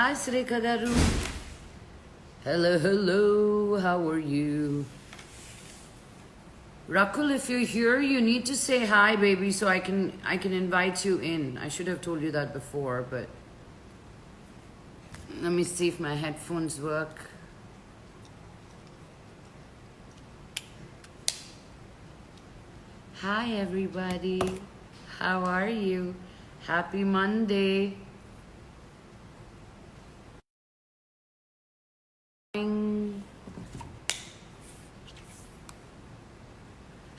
Hi, Srika Garu. Hello, hello. How are you? Rakul, if you're here, you need to say hi, baby, so I can invite you in. I should have told you that before, but let me see if my headphones work. Hi, everybody. How are you? Happy Monday.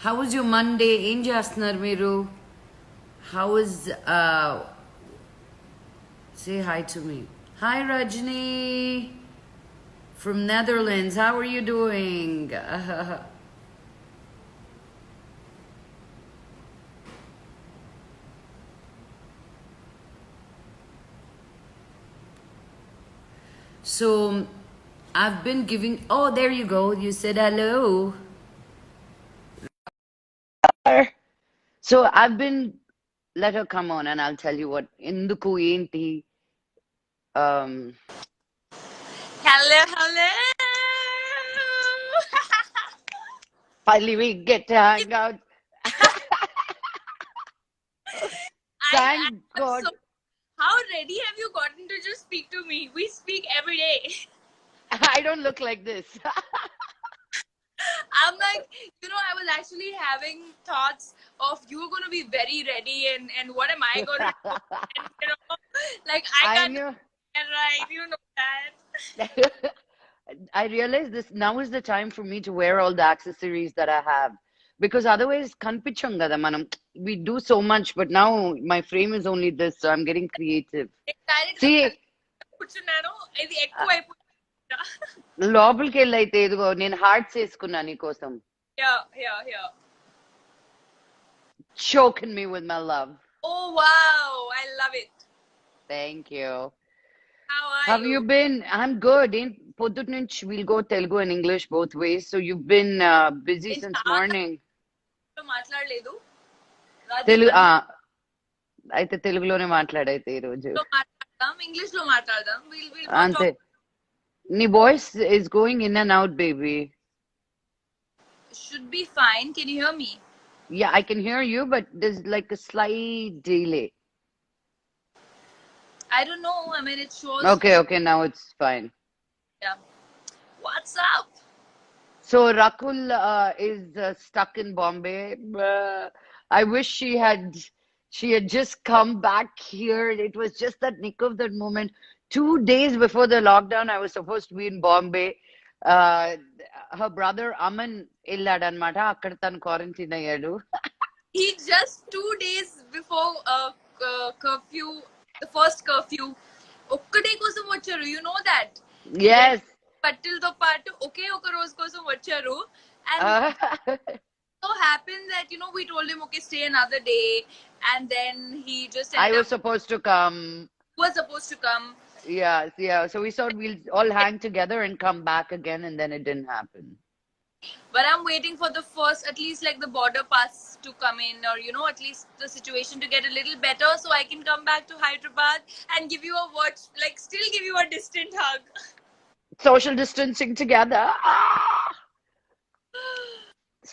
How was your Monday? ఏం చేస్తున్నారు మీరు? How was say hi to me. Hi Rajni from Netherlands. How are you doing? So I've been giving, oh, there you go. You said hello. So I've been, let her come on and I'll tell you what. Induku enti. Hello, hello. Finally we get to hang out. Thank God. So, how ready have you gotten to just speak to me? We speak every day. I don't look like this. I'm like, I was actually having thoughts of you were going to be very ready and what am I going to do? And, like I I can't do knew. that, right? You know that. I realize this now is the time for me to wear all the accessories that I have. Because otherwise, kanpicham kada manam. We do so much, but now my frame is only this, so I'm getting creative. Direct See, కూర్చున్నాను ఇది ఎక్కువ అయిపోయింది. లోపలికి వెళ్ళి అయితే ఇదిగో నేను hearts వేసుకున్నా నీకోసం. Yeah. Choking me with my love. Oh wow, I love it. Thank you. How are Have you? you been? I'm good. In Podutnich, we'll go Telugu and English both ways. So you've been busy since morning. మాట్లాడలేదు తెలుగు అయితే తెలుగులోనే మాట్లాడైతే ఈరోజు మాట్లాడదాం English లో మాట్లాడదాం అంతే నీ voice is going in and out, baby. Should be fine. Can you hear me? Yeah, I can hear you, but there's like a slight delay. I don't know. I mean, it shows. Okay, now it's fine. Yeah. What's up? So Rakul is stuck in Bombay. I wish she had just come back here. It was just that nick of that moment. 2 days before the lockdown, I was supposed to be in Bombay. Her brother Aman illad anmata akkada tanu quarantine ayyadu. He just 2 days before curfew, the first curfew, ఒక్కడే కోసం వచ్చారు. You know that? Yes. పట్టిల్తో పాటు ఒకే ఒక రోజు కోసం వచ్చారు. And so happened that we told him okay, stay another day, and then he just I was supposed to come. Was supposed to come. Yeah. So we thought we'll all hang together and come back again, and then it didn't happen. But I'm waiting for the first, at least like the border pass to come in, or at least the situation to get a little better, so I can come back to Hyderabad and give you a watch, like still give you a distant hug. Social distancing together.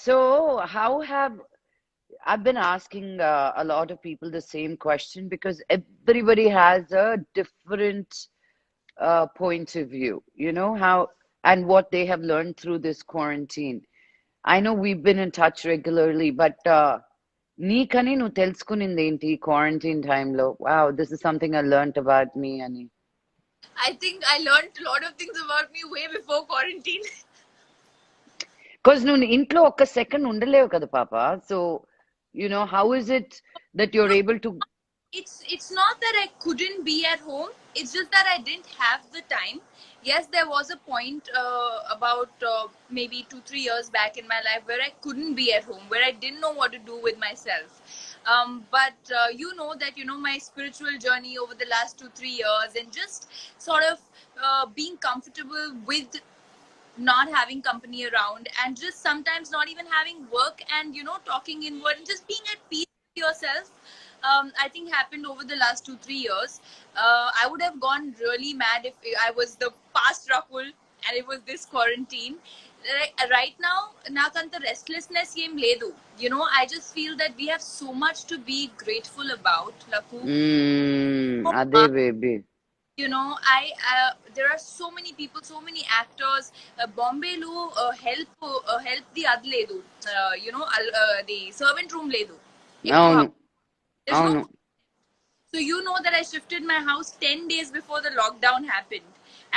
So I've been asking a lot of people the same question because everybody has a different point of view, how and what they have learned through this quarantine. I know we've been in touch regularly, but నీకని నువ్వు తెలుసుకునింది ఏంటి quarantine time లో? Wow, this is something I learned about me, ani. I think I learned a lot of things about me way before quarantine. Because నువ్వు ఇంట్లో ఒక్క second ఉండలేవు కదా పాప. So how is it that you're able to? It's not that I couldn't be at home. It's just that I didn't have the time. Yes, there was a point about maybe 2-3 years back in my life where I couldn't be at home, where I didn't know what to do with myself. But that my spiritual journey over the last 2-3 years, and just sort of being comfortable with not having company around, and just sometimes not even having work, and talking inward and just being at peace with yourself. I think happened over the last 2-3 years. I would have gone really mad if I was the past Rakul and it was this quarantine. Right now, nakanta restlessness yem ledu. You know, I just feel that we have so much to be grateful about, Laku. Ade baby. You know, there are so many people, so many actors. Bombay lo help the adledu. You know, the servant room ledu. Ekku Avunu. there's no. Avunu. So you know that I shifted my house 10 days before the lockdown happened,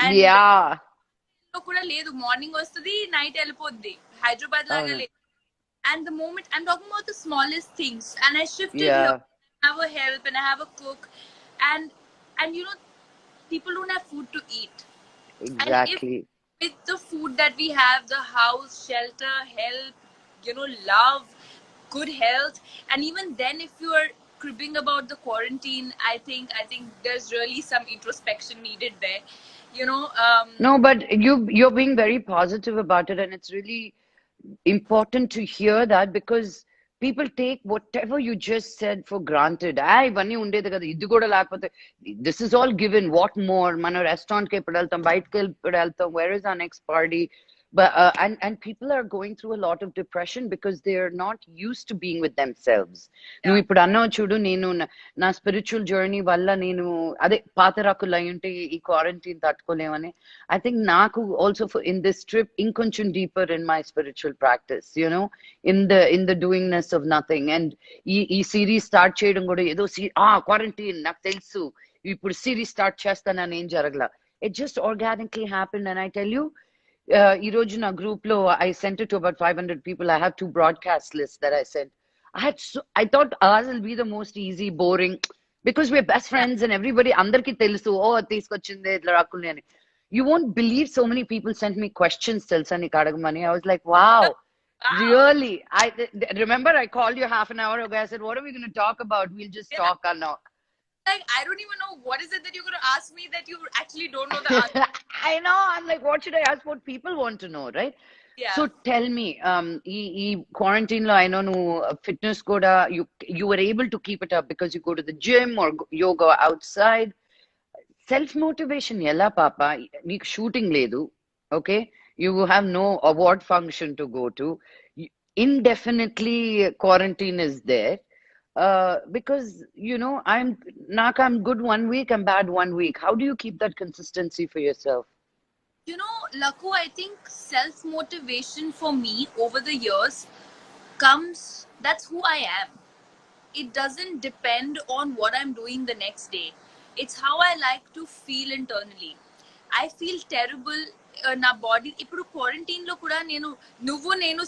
and Yeah. కూడా లేదు morning వస్తుంది night వెళ్ళిపోద్ది హైదరాబాద్ లాగా Avunu. లేదు. And the moment I'm talking about the smallest things, and I shifted here, Yeah. I have a help and I have a cook, and you know, people don't have food to eat. And if Exactly. with the food that we have, the house, shelter, help, you know, love, good health, and even then, if you are cribbing about the quarantine, I think there's really some introspection needed there. You know, No, but you're being very positive about it, and it's really important to hear that because people take whatever you just said for granted. I ఇవన్నీ ఉండేది కదా ఇది కూడా లేకపోతే this is all given. What more? మన restaurant కి ఎప్పుడు వెళ్తాం బయటకి ఎప్పుడు వెళ్తాం where is our next party? But and people are going through a lot of depression because they are not used to being with themselves. నువ్వు yeah, ఇప్పుడు అన్నావు చూడు నేను నా స్పిరిచువల్ జర్నీ వల్ల నేను అదే పాత రాకులు అయి ఉంటే ఈ క్వారంటైన్ తట్టుకోలేమని I think నాకు also for in this trip inkoncham deeper in my spiritual practice, you know, in the doingness of nothing. And ఈ series start చేయడం కూడా ఏదో quarantine నాకు తెలుసు ఇప్పుడు series start చేస్తానని ఏం జరగల. It just organically happened, and I tell you, ఈ రోజు నా group లో I sent it to about 500 people. I have 2 broadcast lists that I sent. I thought ours will be the most easy, boring, because we're best yeah. friends and everybody అందరికి తెలుసు తీసుకొచ్చింది ఇట్లా రాకుల్ని అని. You won't believe so many people sent me questions తెలుసా నీకు అడగమని. I was like, wow, Wow. really? Remember I called you half an hour ago. I said, what are we going to talk about? We'll just Yeah. talk or not. Like, I don't even know what is it that you're going to ask me that you actually don't know the answer. I know. I'm like, what should I ask? What people want to know, right? Yeah. So tell me, ఈ quarantine lo I know no fitness kuda you were able to keep it up because you go to the gym or yoga outside. Self motivation ella papa neeku shooting ledu, okay, you have no award function to go to, indefinitely quarantine is there, because you know I'm good 1 week, I'm bad 1 week. How do you keep that consistency for yourself? You know, Laku, I think self motivation for me over the years comes, that's who I am. It doesn't depend on what I'm doing the next day. It's how I like to feel internally. I feel terrible. నా body ఇప్పుడు quarantine లో కూడా నేను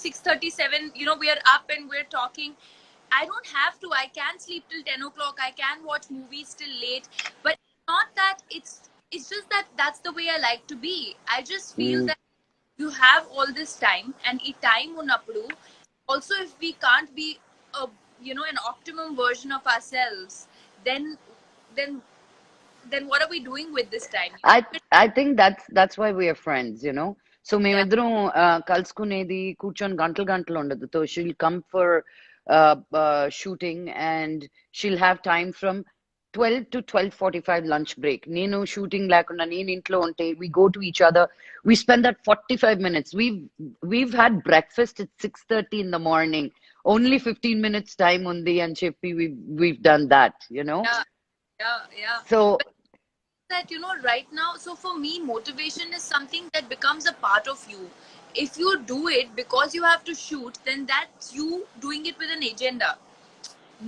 6:37, you know, we are up and we're talking. I don't have to. I can sleep till 10 o'clock. I can watch movies till late. But not that it's just that that's the way I like to be. I just feel that you have all this time, and ఈ time ఉన్నప్పుడు also if we can't be a, you know, an optimum version of ourselves, then then then what are we doing with this time? I think that's why we are friends, you know. So Yeah. మేమిద్దరం కలుసుకునేది కూర్చొని గంటలు గంటలు ఉండదు. So she'll come for shooting, and she'll have time from 12 to 12:45 lunch break. నేను shooting లేకుండా నేను ఇంట్లో ఉంటే we go to each other, we spend that 45 minutes. We've had breakfast at 6:30 in the morning, only 15 minutes time undi అని చెప్పి we've done that, you know. Yeah. So That, you know, right now, so for me motivation is something that becomes a part of you. If you do it because you have to shoot, then that's you doing it with an agenda,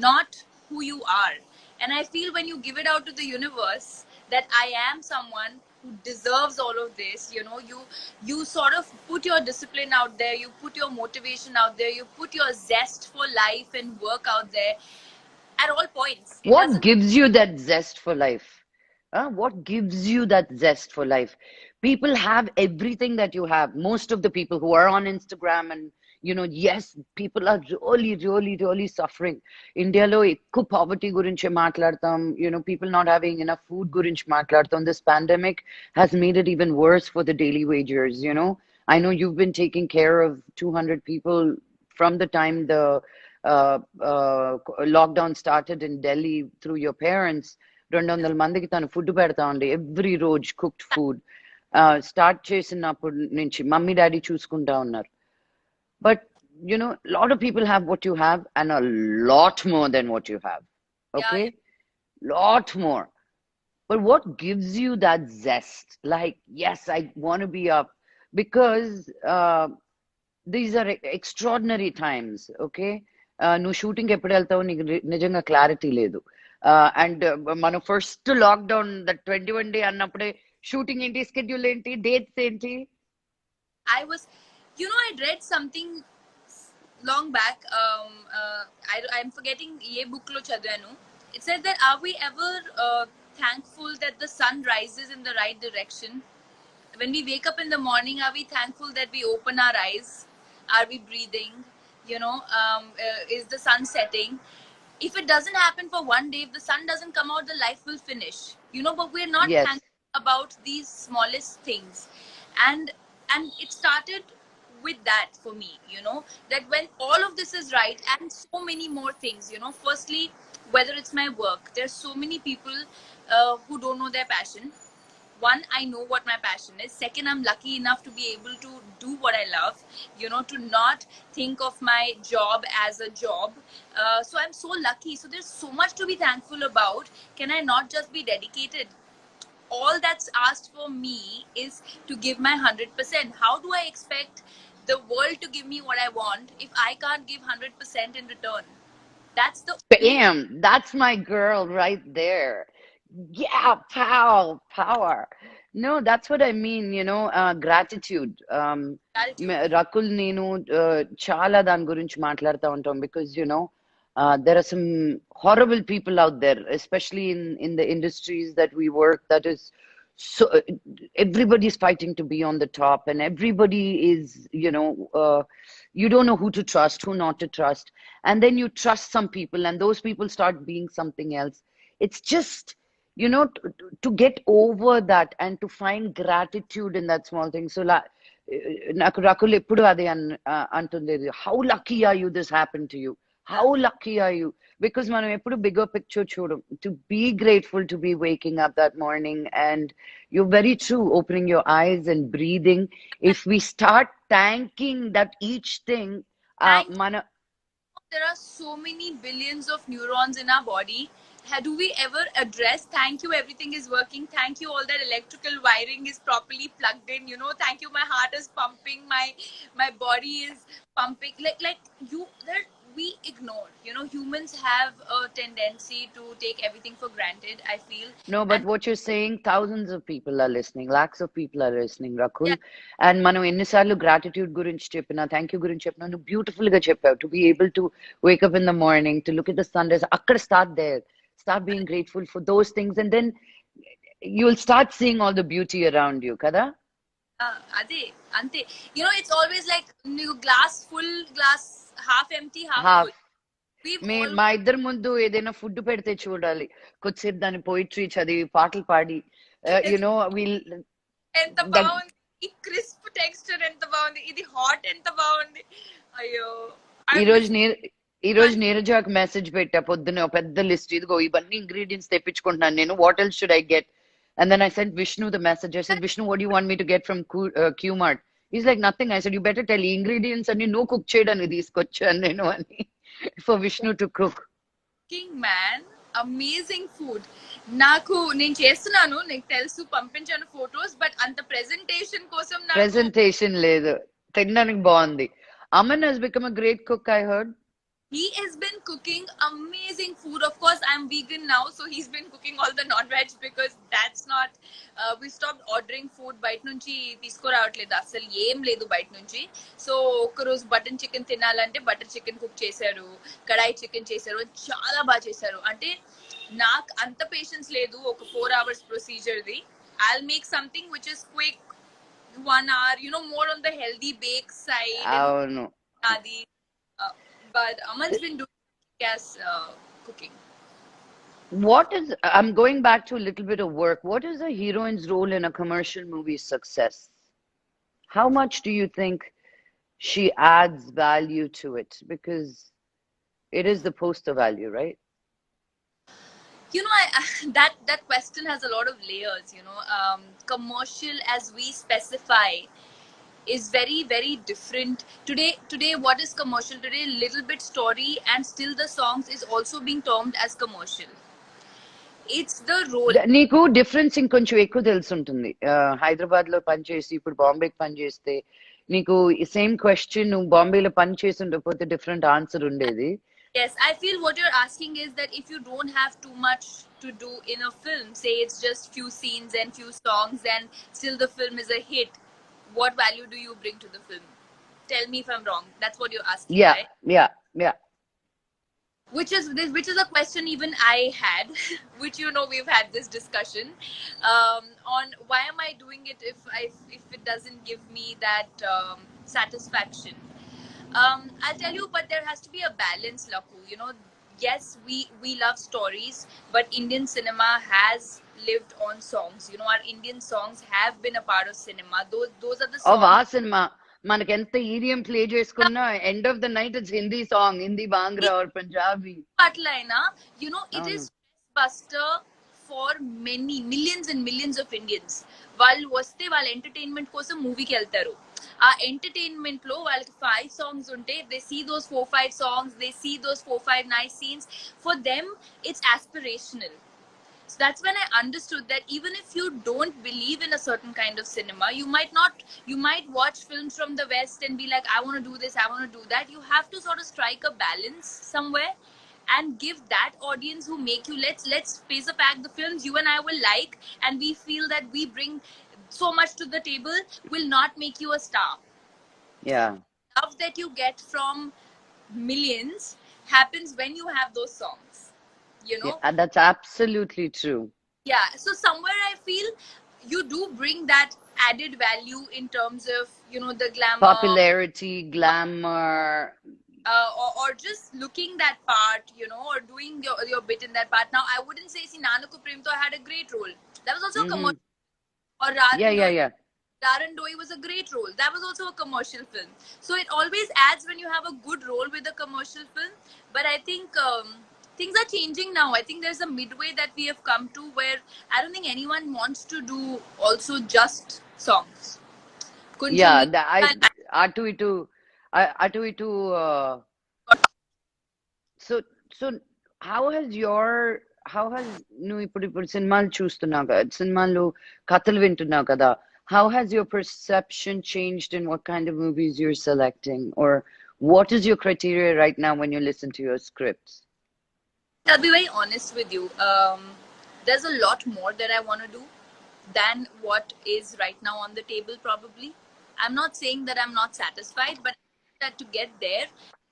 not who you are. And I feel when you give it out to the universe that I am someone who deserves all of this, you know, you sort of put your discipline out there, you put your motivation out there, you put your zest for life and work out there at all points. what gives you that zest for life? What gives you that zest for life? People have everything that you have. Most of the people who are on Instagram, and you know, yes, people are really suffering. India lo ekku poverty gurinche maatladtam, you know, people not having enough food gurinche maatladtam. This pandemic has made it even worse for the daily wagers, you know. I know you've been taking care of 200 people from the time the lockdown started in Delhi through your parents, 200 మందికి తను food పెడతా ఉండే every రోజు cooked food start చేసినప్పటి నుంచి mummy daddy చూసుకుంటా ఉన్నారు. But you know, a lot of people have what you have and a lot more than what you have. Okay? Lot more. But what gives you that zest? Like, yes, I want to be up because these are extraordinary times, okay? నువ్వు shooting ఎప్పుడు వెళ్తావు నీకు నిజంగా clarity లేదు. And మన first lockdown that 21 day అన్నప్పుడే shooting ఏంటి, schedule ఏంటి, డేట్స్ ఏంటి? I'd read something long back. I'm forgetting ye book lo chadvanu. It said that are we ever thankful that the sun rises in the right direction? When we wake up in the morning, are we thankful that we open our eyes? Are we breathing? Is the sun setting? If it doesn't happen for one day, if the sun doesn't come out, the life will finish. But we're not thankful about these smallest things. And it started with that for me, that when all of this is right and so many more things, firstly, whether it's my work, there's so many people who don't know their passion. One, I know what my passion is. Second, I'm lucky enough to be able to do what I love, to not think of my job as a job. So I'm so lucky. So there's so much to be thankful about. Can I not just be dedicated? All that's asked for me is to give my 100%. How do I expect the world to give me what I want if I can't give 100% in return? That's the Bam! That's my girl right there. Yeah, power. No, that's what I mean, gratitude. Rakul, nenu chala dan gurinchi maatladta untam because, there are some horrible people out there, especially in the industries that we work, that is so everybody's fighting to be on the top, and everybody is, you don't know who to trust, who not to trust, and then you trust some people and those people start being something else. It's just, to get over that and to find gratitude in that small thing. So నాకు Rakul ఎప్పుడు అదే అంటుండేది, how lucky are you this happened to you, how lucky are you, because మనం ఎప్పుడు bigger picture చూడం. To be grateful to be waking up that morning, and you're very true, opening your eyes and breathing. If we start thanking that each thing, there are so many billions of neurons in our body. Do we ever address thank you, everything is working, thank you, all that electrical wiring is properly plugged in, thank you, my heart is pumping, my body is pumping, we ignore. Humans have a tendency to take everything for granted, I feel. No, but what you're saying, thousands of people are listening, lakhs of people are listening, Rakul. And మనం ఎన్నిసార్లు gratitude గురించి చెప్పినా, thank you గురించి చెప్పినా, నువ్వు beautiful గా చెప్పావు. To be able to wake up in the morning, to look at the sunrise, అక్కడ start there. Start being grateful for those things, and then you'll start seeing all the beauty around you, kada? Ade, ante. It's always like glass full, glass half empty, half full. మా ఇద్దరు ముందు ఏదైనా food పెడితే చూడాలి, కొద్దిసేపు దాని poetry చదివి పాటలు పాడి, ఎంత బాగుంది ఈ క్రిస్ప్ టెక్స్చర్, ఎంత బాగుంది ఇది, హాట్ ఎంత బాగుంది. అయ్యో, ఈ రోజు నీరజాకి మెసేజ్ పెట్టా పొద్దున్న, పెద్ద లిస్ట్, ఇదిగో ఇవన్నీ ఇంగ్రీడియంట్స్ తెప్పించుకుంటున్నాను నేను, what else should I get? And then I sent Vishnu the message. I said, Vishnu, what do you want me to get from Q-Mart? He's like, nothing. I said, you better tell ingredients and no cook chedani తీసుకొచ్చాను నేను అని, for Vishnu to cook. King man, amazing food. నేను చేస్తున్నాను, నీకు తెలుసు, పంపించాను photos, but అంత presentation కోసం ప్రెజెంటేషన్ లేదు, తినడానికి బాగుంది. Aman has become a great cook, I heard. He has been cooking amazing food. Of course, I'm vegan now, so he's been cooking all the non-veg because that's not. We stopped ordering food బయట నుంచి తీసుకురావట్లేదు, అసలు ఏం లేదు బయట నుంచి. So ఒకరోజు button chicken తినాలంటే butter chicken cook చేశారు, కడాయి చికెన్ చేశారు, చాలా బాగా చేశారు. అంటే నాకు అంత పేషెన్స్ లేదు ఒక 4 hours ప్రొసీజర్ది. I'll make something which is quick, 1 hour, more on the healthy bake side. అవును. అది but Aman's been doing gas cooking. I'm going back to a little bit of work. What is a heroine's role in a commercial movie's success? How much do you think she adds value to it? Because It is the poster value, right? You know, that question has a lot of layers. You know, commercial as we specify is very very different today. What is commercial today? Little bit story and still the songs is also being termed as commercial. It's the role. నీకు difference ఇంకొంచెం ఎక్కువ తెలుసుంటుంది. హైదరాబాద్ లో పనిచేసి ఇప్పుడు బాంబేకి పనిచేస్తే నీకు same question నువ్వు బాంబేలో పని చేసి ఉండకపోతే డిఫరెంట్ ఆన్సర్ ఉండేది. Yes, I feel what you're asking is that if you don't have too much to do in a film, say it's just few scenes and few songs and still the film is a hit, what value do you bring to the film? Tell me if I'm wrong. That's what you're asking, Yeah, right? yeah. Which is a question even I had, which you know we've had this discussion on why am I doing it if it doesn't give me that satisfaction. I'll tell you, but there has to be a balance, Lakul. You know, yes, we love stories, but Indian cinema has lived on songs. You know, our Indian songs have been a part of cinema. Those are the songs. ఆ సినిమా మనకి ఎంత ఈడియం play చేసుకున్నా end of the night it's Hindi song, Hindi bhangra or Punjabi. Atlanta, you know, it is buster for many millions and millions of Indians. వాళ్ళు వస్తే వాళ్ళ entertainment కోసం మూవీకి వెళ్తారు. ఆ ఎంటర్టైన్మెంట్ లో వాళ్ళకి 5 songs ఉంటే they see those 4-5 songs, they see those 4-5 nice scenes. For them it's aspirational. So that's when I understood that even if you don't believe in a certain kind of cinema, you might watch films from the West and be like, I want to do this, I want to do that. You have to sort of strike a balance somewhere and give that audience who make you, let's face the fact, the films you and I will like and we feel that we bring so much to the table will not make you a star. Yeah. Love that you get from millions happens when you have those songs, you know. Yeah, that's absolutely true. Yeah, so somewhere I feel you do bring that added value in terms of, you know, the glamour, popularity, glamour, or just looking that part, you know, or doing your bit in that part. Now I wouldn't say see Nanaku Premto had a great role, that was also a commercial. Or yeah. Darandoi was a great role, that was also a commercial film. So it always adds when you have a good role with a commercial film. But I think things are changing now. I think there's a midway that we have come to where I don't think anyone wants to do also just songs. అటు ఇటు. So how has నువ్వు ఇప్పుడు సినిమాలు చూస్తున్నావు కదా, సినిమాలు కథలు వింటున్నావు కదా, how has your perception changed in what kind of movies you're selecting, or what is your criteria right now when you listen to your scripts? I'll be very honest with you. There's a lot more that I want to do than what is right now on the table, probably. I'm not saying that I'm not satisfied, but that to get there,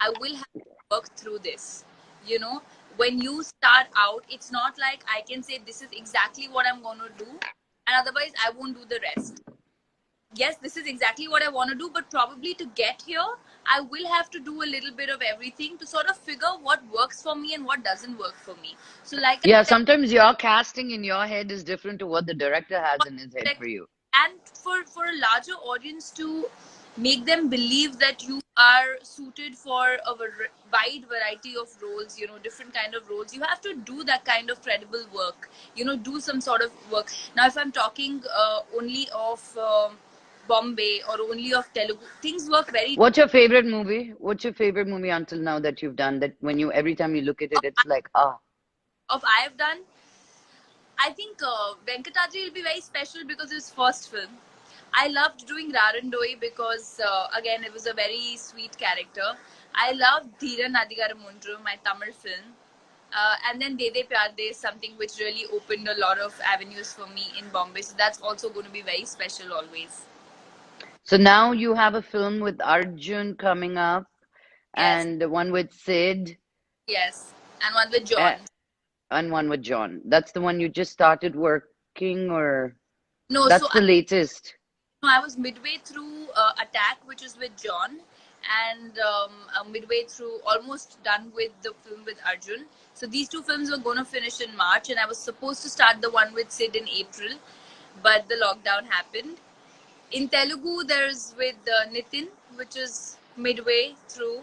I will have to work through this. You know, when you start out, it's not like I can say this is exactly what I'm going to do, and otherwise I won't do the rest. Yes, this is exactly what I want to do, but probably to get here, I will have to do a little bit of everything to sort of figure what works for me and what doesn't work for me. So like sometimes your casting in your head is different to what the director has in his head for you. And for a larger audience to make them believe that you are suited for a wide variety of roles, you know, different kind of roles, you have to do that kind of credible work, you know, do some sort of work. Now if I'm talking only of Bombay or only of Telugu, things work very. What's your favorite movie until now that you've done, that when you every time you look at it it's like of I have done? I think Venkataji will be very special because it's first film. I loved doing Rarandoi because again it was a very sweet character. I loved Dheera Nadigara Mundru, my Tamil film, and then Dede Pyar De is something which really opened a lot of avenues for me in Bombay, so that's also going to be very special always. So now you have a film with Arjun coming up. Yes. And one with Sid. Yes, and one with John. And one with John. That's the one you just started working, or no? That's the latest. No, I was midway through Attack, which is with John, and midway through, almost done with the film with Arjun. So these two films were going to finish in March, and I was supposed to start the one with Sid in April, but the lockdown happened. In Telugu, there's with Nitin, which is midway through.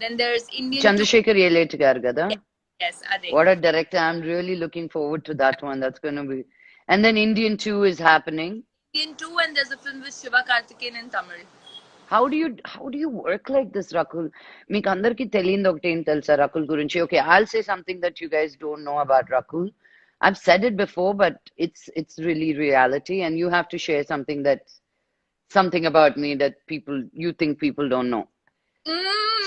Then there's Indian 2. Chandrasekhar Yeleti garu kada. Yes, Ade. What a director. I'm really looking forward to that one. That's going to be. And then Indian 2 is happening. Indian 2, and there's a film with Shiva Karthikeyan in Tamil. How do you work like this, Rakul? Meeku andarki teliyindi okati em telusa Rakul gurinchi. Okay, I'll say something that you guys don't know about Rakul. I've said it before, but it's really reality, and you have to share something about me that you think people don't know.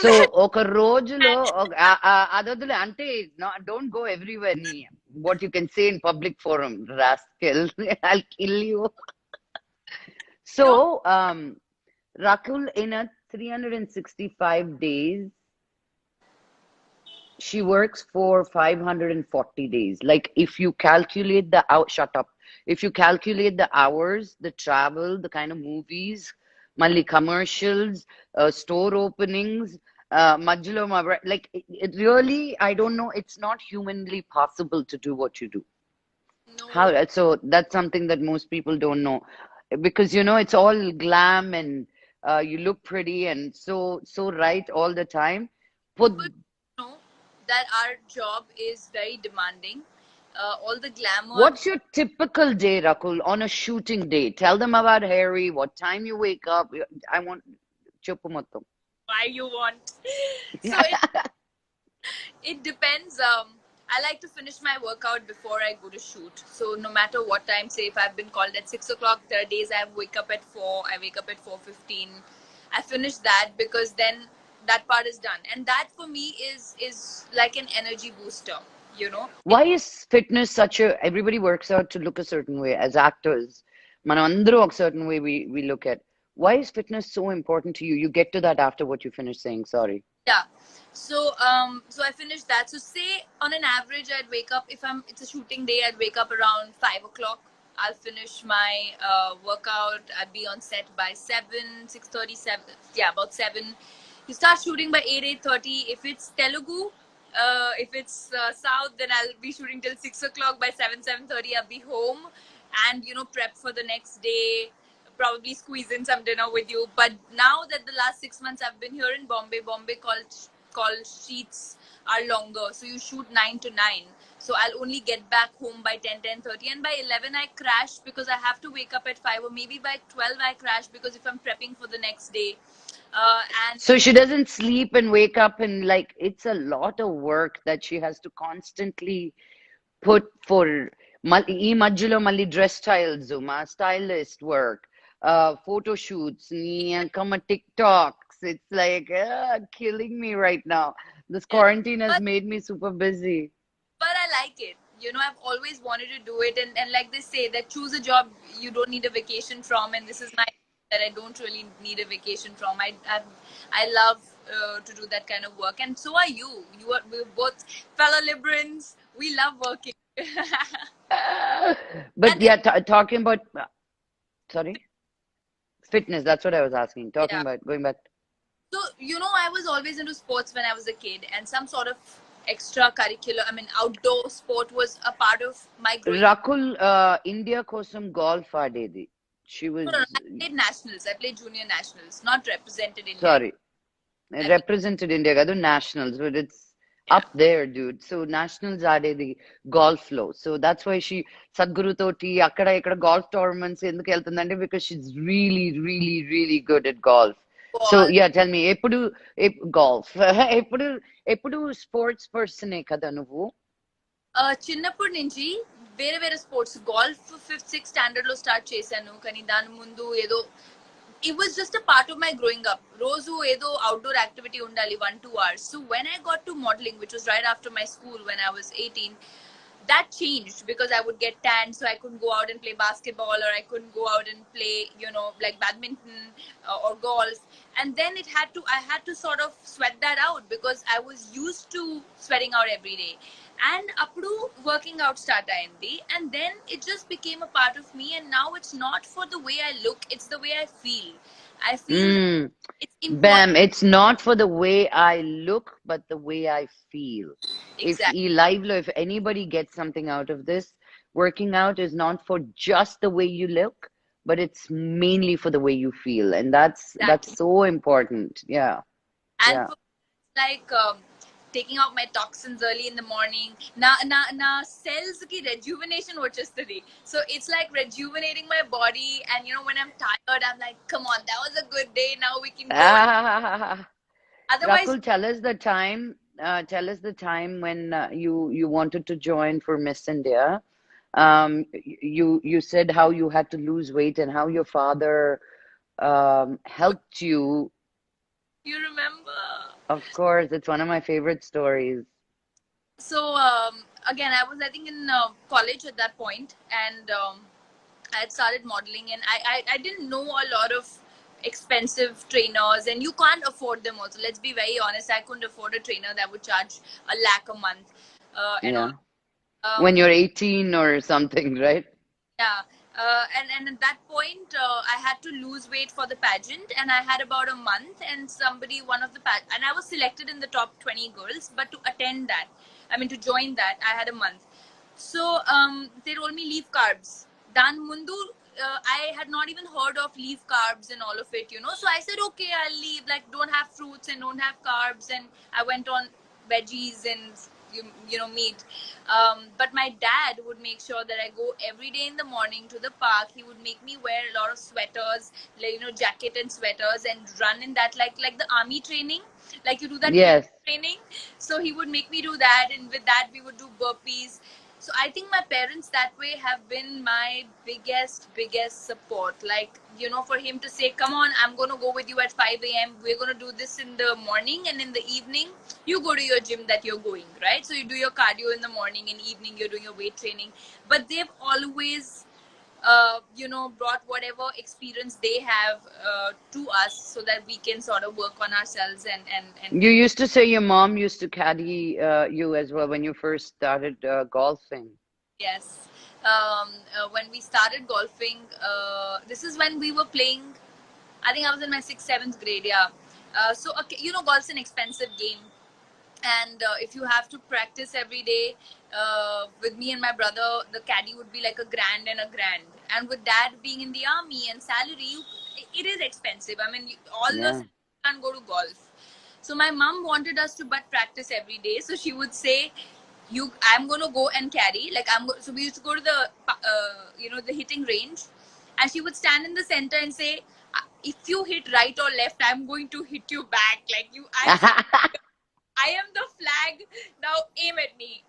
So oka rojulo adodule ante don't go everywhere ni what you can say in public forum, rascal. I'll kill you. So Rakul, in a 365 days, she works for 540 days. Like if you calculate shut up. If you calculate the hours, the travel, the kind of movies, mali commercials, store openings, majlo like it really, I don't know, it's not humanly possible to do what you do. No. How? So that's something that most people don't know, because it's all glam and you look pretty and so right all the time. People know that our job is very demanding. All the glamour. What's your typical day, Rakul, on a shooting day? Tell them about Harry, what time you wake up. I want chuppu mottam. Why you want? So it depends. I like to finish my workout before I go to shoot. So no matter what time, say if I've been called at 6 o'clock, there are days I wake up at 4, I wake up at 4:15. I finish that because then that part is done. And that for me is like an energy booster, Why is fitness everybody works out to look a certain way as actors? Manandru a certain way we look at. Why is fitness so important to you? You get to that after what you finish saying, sorry. Yeah. So I finished that. So say on an average I'd wake up, it's a shooting day, I'd wake up around 5 o'clock. I'll finish my workout. I'd be on set by 7, 6:37. Yeah, about 7. You start shooting by 8, 8:30. If it's Telugu, if it's South, then I'll be shooting till 6 o'clock. By 7, 7:30, I'll be home and, prep for the next day. Probably squeeze in some dinner with you. But now that the last 6 months I've been here in Bombay call sheets are longer. So you shoot 9 to 9. So I'll only get back home by 10, 10:30. And by 11, I crash because I have to wake up at 5. Or maybe by 12, I crash because if I'm prepping for the next day. And so she doesn't sleep and wake up, and like it's a lot of work that she has to constantly put for ee majjalo malli dress styles, stylist work, photo shoots, come TikToks. It's like killing me right now. This quarantine has made me super busy. But I like it. I've always wanted to do it, and like they say that choose a job you don't need a vacation from, and this is my that I don't really need a vacation from. I love to do that kind of work, and so are you. We're both fellow Librans. We love working. But yeah, talking about sorry, fitness. That's what I was asking. Talking about going back. So I was always into sports when I was a kid, and some sort of extracurricular, outdoor sport was a part of my growing. Rakul India kosam golf adedi. She was. No, I played nationals. I played junior nationals, not represented India. Sorry, represented India kadu nationals, but it's up there, dude. So nationals adedi golf lo. So that's why she Sadguru toti akkada ikkada golf tournaments enduku veltundante, because she's really, really, really good at golf. So yeah, tell me, golf ఎప్పుడు sports పర్సనే కదా నువ్వు? చిన్నప్పటి నుంచి వేరే sports, golf 5th 6th standard లో start చేశాను. కానీ దాని ముందు ఏదో it was just a part of my growing up. రోజు ఏదో outdoor activity ఉండాలి 1-2 hours. So when I got to modeling, which was right after my school when I was 18, that changed because I would get tan, so I couldn't go out and play basketball, or I couldn't go out and play, like badminton or golf. And then I had to sort of sweat that out because I was used to sweating out every day. And appudu working out start ayindi, and then it just became a part of me. And now it's not for the way I look, it's the way I feel. I feel it's important. Bam, it's not for the way I look, but the way I feel. Exactly. If anybody gets something out of this, working out is not for just the way you look, but it's mainly for the way you feel. And that's so important. Yeah. And yeah. like taking out my toxins early in the morning. Na cells ki rejuvenation vachestadi. So it's like rejuvenating my body. And when I'm tired, I'm like, come on, that was a good day. Now we can go. Ah, Otherwise, Rakul, tell us the time. Tell us the time when you wanted to join for Miss India. You said how you had to lose weight and how your father helped you. you remember. Of course, it's one of my favorite stories. So again, I was, I think, in college at that point, and I had started modeling, and I didn't know a lot of expensive trainers, and you can't afford them also. Let's be very honest, I couldn't afford a trainer that would charge a lakh a month, and all. Yeah. When Um, you're 18 or something, right? yeah. And at that point, I had to lose weight for the pageant, and I had about a month. And one of the and I was selected in the top 20 girls, but to attend that, I mean, to join that, I had a month. So they told me leave carbs. Dan mundu, I had not even heard of leave carbs and all of it. So I said, okay, I'll leave. Like, don't have fruits and don't have carbs. And I went on veggies and meat. But my dad would make sure that I go every day in the morning to the park. He would make me wear a lot of sweaters, like, jacket and sweaters, and run in that, like the army training, like you do that Yes. training. So he would make me do that, and with that we would do burpees. So I think my parents that way have been my biggest support. Like, for him to say, come on, I'm going to go with you at 5 a.m. We're going to do this in the morning, and in the evening, you go to your gym that you're going, right? So you do your cardio in the morning, and evening you're doing your weight training. But they've always brought whatever experience they have to us, so that we can sort of work on ourselves and You used to say your mom used to caddy you as well when you first started golfing. yes. When we started golfing, this is when we were playing. I think I was in my sixth, seventh grade. Yeah. So okay, golf's an expensive game, and if you have to practice every day, with me and my brother, the caddy would be like a grand and a grand. And with dad being in the army and salary, it is expensive. I mean, all the Yeah. can't go to golf. So my mom wanted us to but practice every day. So she would say, I'm gonna go and carry. Like, so we used to go to the the hitting range, and she would stand in the center and say, if you hit right or left, I'm going to hit you back. Like, I am the flag. Now aim at me.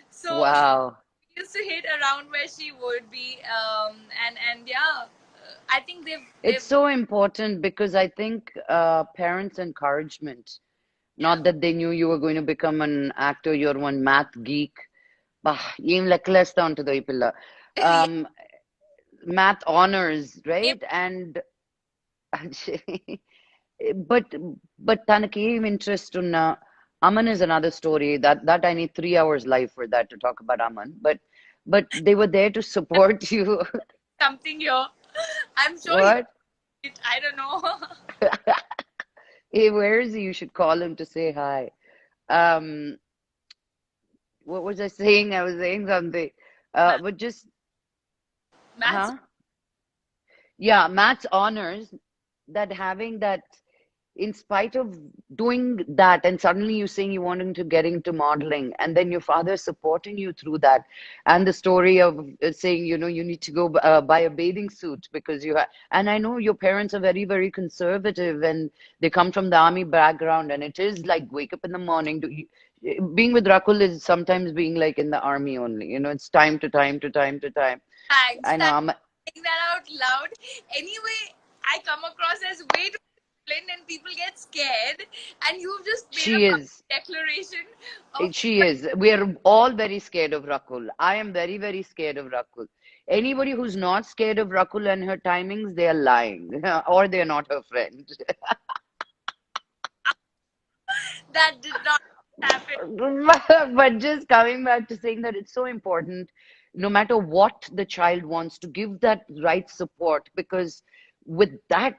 So she Wow. used to hit around where she would be, and yeah, I think they've It's so important because I think parents' encouragement, yeah. not that they knew you were going to become an actor, you're one math geek. Bah, ఏం లెక్కలేస్తా ఉంటుందో ఈ పిల్ల. Yeah, Math honors, aim- right? And but తనకి ఏం interest ఉన్న Aman is another story that I need 3 hours live for that to talk about Aman. But they were there to support you. something here. I'm sure What? I don't know. Hey, where is he? You should call him to say hi. Um, what was I saying? I was saying something. But just, Maths. huh? Yeah, Matt's honors that having that, in spite of doing that, and suddenly you saying you wanted to get into modeling, and then your father supporting you through that, and the story of saying, you need to go buy a bathing suit because you have, and I know your parents are very, very conservative, and they come from the army background, and it is like wake up in the morning. Being with Rakul is sometimes being like in the army only. It's time to time to time to time. Thanks. I know. Thanks for saying that out loud. Anyway, I come across as way too disciplined, and people get scared. And you've just made a She is. declaration of. She is. We are all very scared of Rakul. I am very, very scared of Rakul. Anybody who's not scared of Rakul and her timings, they are lying or they're not her friend. That did not happen. But just coming back to saying that it's so important, no matter what the child wants, to give that right support because with that,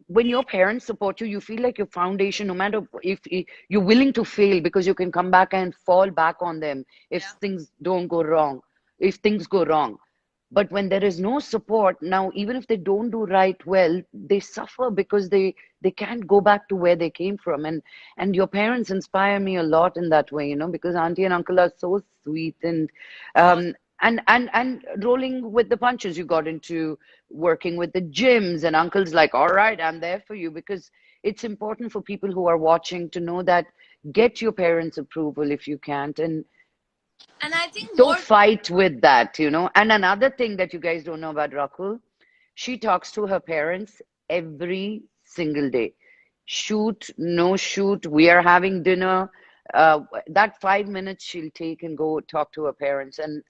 when your parents support you, you feel like your foundation, no matter if you're willing to fail because you can come back and fall back on them if Yeah. things don't go wrong, if things go wrong. But when there is no support, now even if they don't do right well, they suffer because they can't go back to where they came from. And your parents inspire me a lot in that way, because auntie and uncle are so sweet, Oh, and rolling with the punches. You got into working with the gyms, and uncle's like, all right, I'm there for you, because it's important for people who are watching to know that get your parents' approval if you can't, and and I think don't more. fight with that. And another thing that you guys don't know about Rakul, she talks to her parents every single day. Shoot, no shoot, we are having dinner. That 5 minutes she'll take and go talk to her parents. And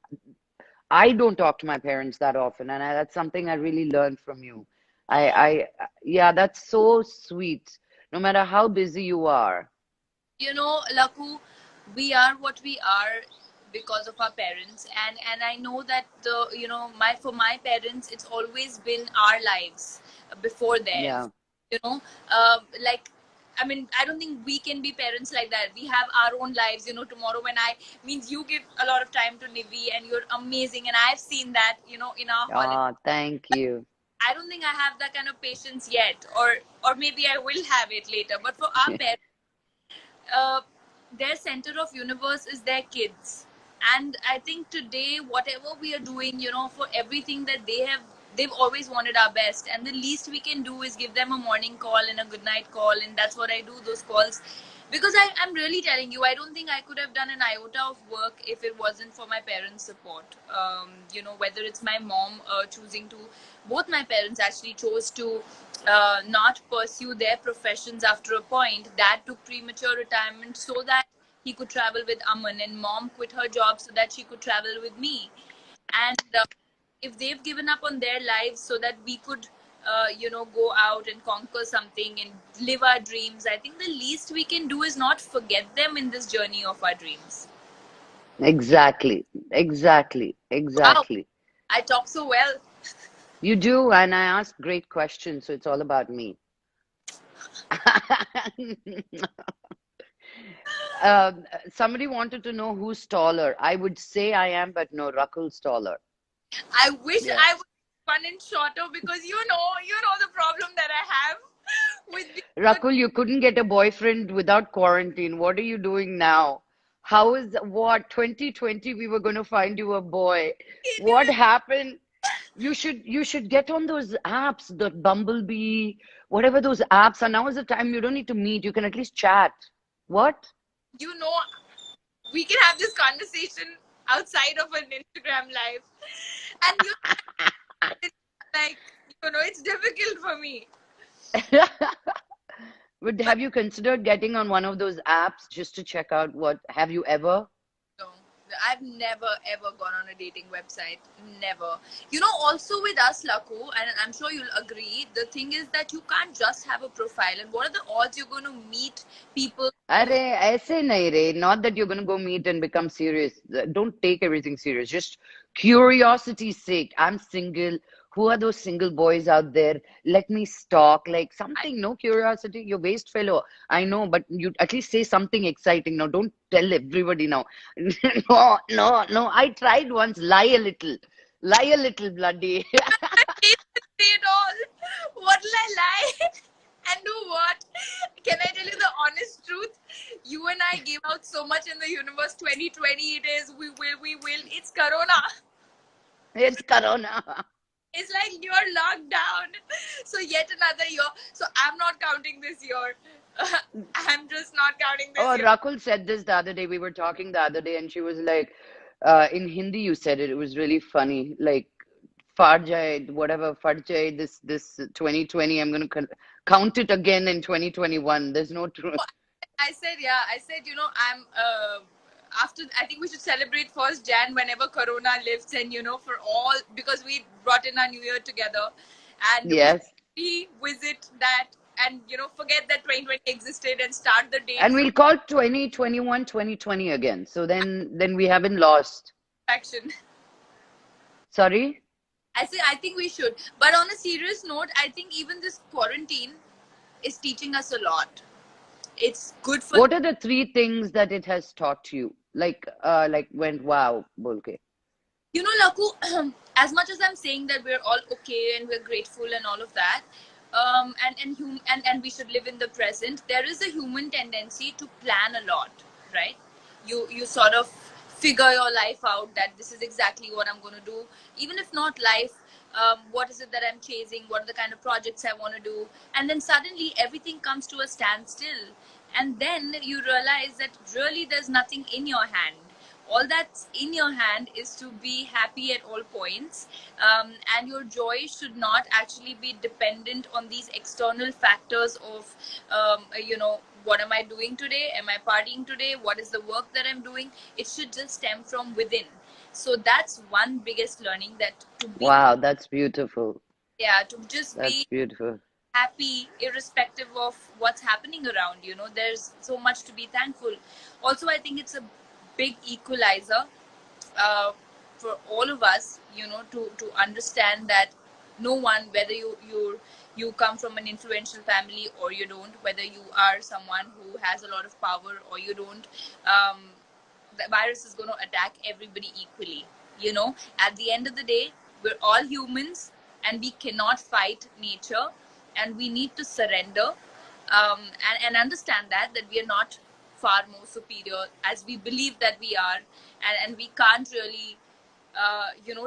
I don't talk to my parents that often, and that's something I really learned from you. Oh, Yeah, that's so sweet. No matter how busy you are. Laku, we are what we are because of our parents, and I know that my for my parents, it's always been our lives before theirs. Yeah. You know, like. I mean, I don't think we can be parents like that. We have our own lives. Tomorrow when I means you give a lot of time to Nivi and you're amazing, and I've seen that. In our holiday. Oh, thank you. I don't think I have that kind of patience yet, or maybe I will have it later. But for our parents, uh, their center of universe is their kids, and I think today whatever we are doing, for everything that they've always wanted our best, and the least we can do is give them a morning call and a good night call, and that's what I do, those calls, because I'm really telling you, I don't think I could have done an iota of work if it wasn't for my parents' support. Whether it's my mom choosing to, both my parents actually chose to not pursue their professions after a point. Dad took premature retirement so that he could travel with Aman, and mom quit her job so that she could travel with me. And if they've given up on their lives so that we could, go out and conquer something and live our dreams, I think the least we can do is not forget them in this journey of our dreams. Exactly. Exactly. Wow, Exactly. I talk so well. You do, and I ask great questions, so it's all about me. Somebody wanted to know who's taller. I would say I am, but no, Rakul's taller. I wish Yeah. I was one inch shorter because you know the problem that I have with being a Rakul, you couldn't get a boyfriend without quarantine. What are you doing now? How is what 2020 we were going to find you a boy? kid. What happened? You should get on those apps, the Bumblebee, whatever those apps are. Now is the time you don't need to meet. You can at least chat. What? You know, we can have this conversation outside of an Instagram live, and it's like it's difficult for me. But But have you considered getting on one of those apps just to check out what have you ever? no, I've never ever gone on a dating website. Never. Also with us, Laku, and I'm sure you'll agree, the thing is that you can't just have a profile. And what are the odds you're going to meet people Arre, who aise nahi re. Not that you're going to go meet and become serious. Don't take everything serious. Just curiosity's sake. I'm single. Who are those single boys out there? Let me stalk. Like I, something, no curiosity. You're waste fellow. I know, but you at least say something exciting. Now, don't tell everybody now. No, no, no. I tried once. Lie a little. Lie a little, bloody. hate this day at all. What will I lie? And do what? Can I tell you the honest truth? You and I gave out so much in the universe. 2020 it is. We will. It's Corona. It's Corona. It's like you're locked down. So yet another year. So I'm not counting this year. I'm just not counting this Oh, year. Rakul said this the other day. We were talking the other day, and she was like, in Hindi, you said it. It was really funny. Like, far jaye, whatever, far jaye, this 2020, I'm going to count it again in 2021. There's no truth. I said, yeah, I said, I'm after, I think we should celebrate first Jan whenever Corona lifts, and for all, because we brought in our new year together, and we Yes. should revisit that, and forget that 2020 existed and start the date And from we'll call 2021 2020 again. So then we haven't lost. action. Sorry? I say I think we should. But on a serious note, I think even this quarantine is teaching us a lot. It's good for What are the three things that it has taught you? Like went wow, bolke. You know, Laku, as much as I'm saying that we're all okay and we're grateful and all of that, and we should live in the present, there is a human tendency to plan a lot, right? You sort of figure your life out that this is exactly what I'm going to do, even if not life. What is it that I'm chasing? What are the kind of projects I want to do? And then suddenly everything comes to a standstill, and then you realize that really there's nothing in your hand. All that's in your hand is to be happy at all points, and your joy should not actually be dependent on these external factors of what am I doing today, am I partying today, what is the work that I'm doing. It should just stem from within. So that's one biggest learning, that to be, Wow, that's beautiful. yeah, to just That's be beautiful. happy irrespective of what's happening around. There's so much to be thankful. Also, I think it's a big equalizer, uh, for all of us, to understand that no one, whether you come from an influential family or you don't, whether you are someone who has a lot of power or you don't, um, the virus is going to attack everybody equally. At the end of the day, we're all humans, and we cannot fight nature, and we need to surrender, and understand that we are not far more superior as we believe that we are, and we can't really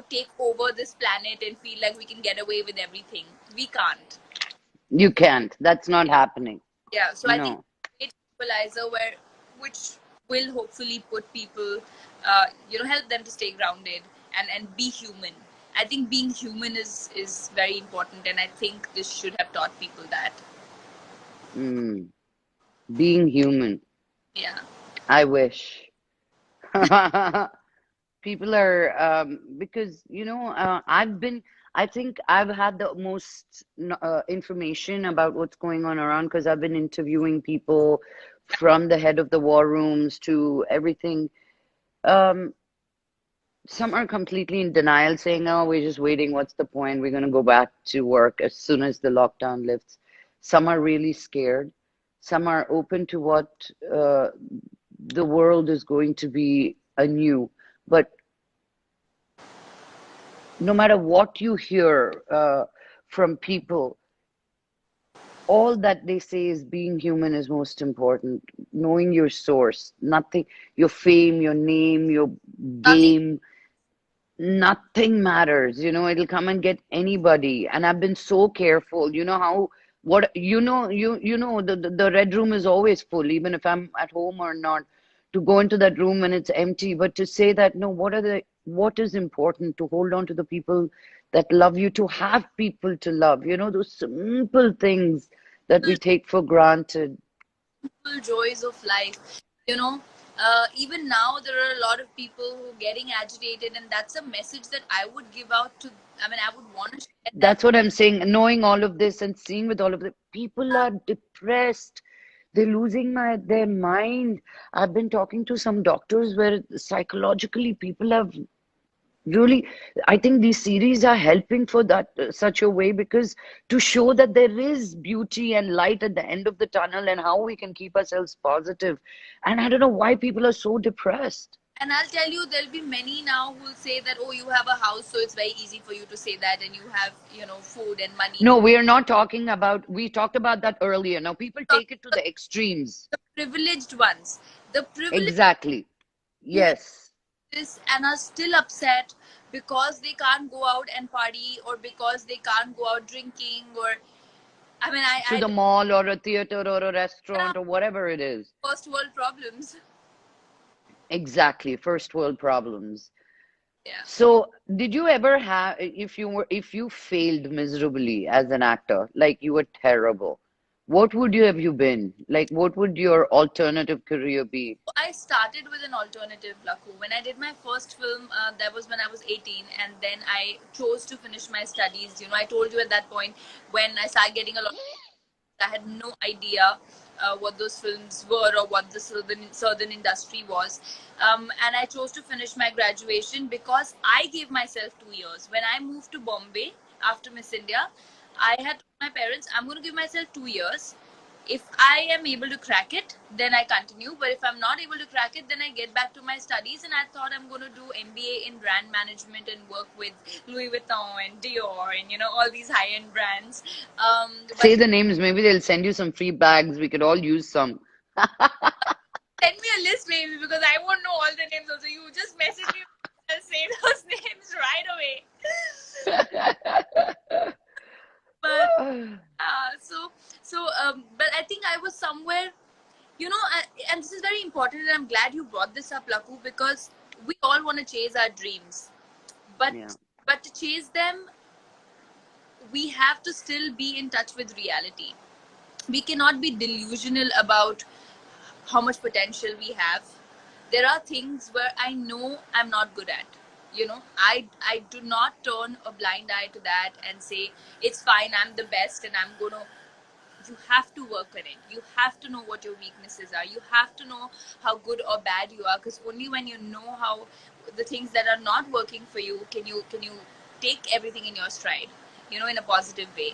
take over this planet and feel like we can get away with everything. We can't. You can't. That's not happening. Yeah, so I think No. it's equalizer which will hopefully put people, help them to stay grounded and be human. I think being human is very important, and I think this should have taught people that. Mm. Being human. Yeah. I wish. People are, because, I think I've had the most information about what's going on around because I've been interviewing people from the head of the war rooms to everything. Um, some are completely in denial, saying, "Oh, we're just waiting. What's the point? We're going to go back to work as soon as the lockdown lifts." Some are really scared. Some are open to what the world is going to be anew. But no matter what you hear from people, all that they say is being human is most important. Knowing your source, nothing, your fame, your name, your Nothing. game, nothing matters. It'll come and get anybody. And I've been so careful. You know how what the red room is always full, even if I'm at home or not, to go into that room when it's empty. But to say that no, what is important, to hold on to the people that love you, to have people to love, those simple things that we take for granted. Simple joys of life. You know, Even now there are a lot of people who are getting agitated, and that's a message that I would give out to. I mean, I would want to share that. That's what I'm saying. Knowing all of this and seeing with all of the people are depressed. They're losing their mind. I've been talking to some doctors where psychologically people have really, I think these series are helping for that such a way, because to show that there is beauty and light at the end of the tunnel and how we can keep ourselves positive. And I don't know why people are so depressed. And I'll tell you, there'll be many now who'll say that, oh, you have a house, so it's very easy for you to say that, and you have, food and money. No, we are not talking about, we talked about that earlier. Now people take it to the extremes. The privileged ones, the privileged Exactly. who have Yes. this and are still upset because they can't go out and party, or because they can't go out drinking, or I mean, To I the mall or a theater or a yeah, restaurant or whatever it is. first world problems. Exactly. First world problems. Yeah. So, did you ever have, if you failed miserably as an actor, like you were terrible, what would you have you been? Like, what would your alternative career be? I started with an alternative, Lakhu. When I did my first film, that was when I was 18, and then I chose to finish my studies. I told you at that point, when I started getting a lot, I had no idea what those films were or what the southern industry was. And I chose to finish my graduation because I gave myself 2 years. When I moved to Bombay after Miss India, I had told my parents, I'm going to give myself 2 years. If I am able to crack it, then I continue. But if I'm not able to crack it, then I get back to my studies. And I thought I'm going to do MBA in brand management and work with Louis Vuitton and Dior and all these high-end brands. But Say the names. Maybe they'll send you some free bags. We could all use some. send me a list, maybe, because I won't know all the names. Also, you just message me and say those names right away. But but I think I was somewhere, and this is very important, and I'm glad you brought this up, Laku, because we all want to chase our dreams, but Yeah. but to chase them, we have to still be in touch with reality. We cannot be delusional about how much potential we have. There are things where I know I'm not good at. I do not turn a blind eye to that and say it's fine, I'm the best, and I'm gonna. You have to work on it. You have to know what your weaknesses are. You have to know how good or bad you are, because only when you know how the things that are not working for you can you take everything in your stride, in a positive way.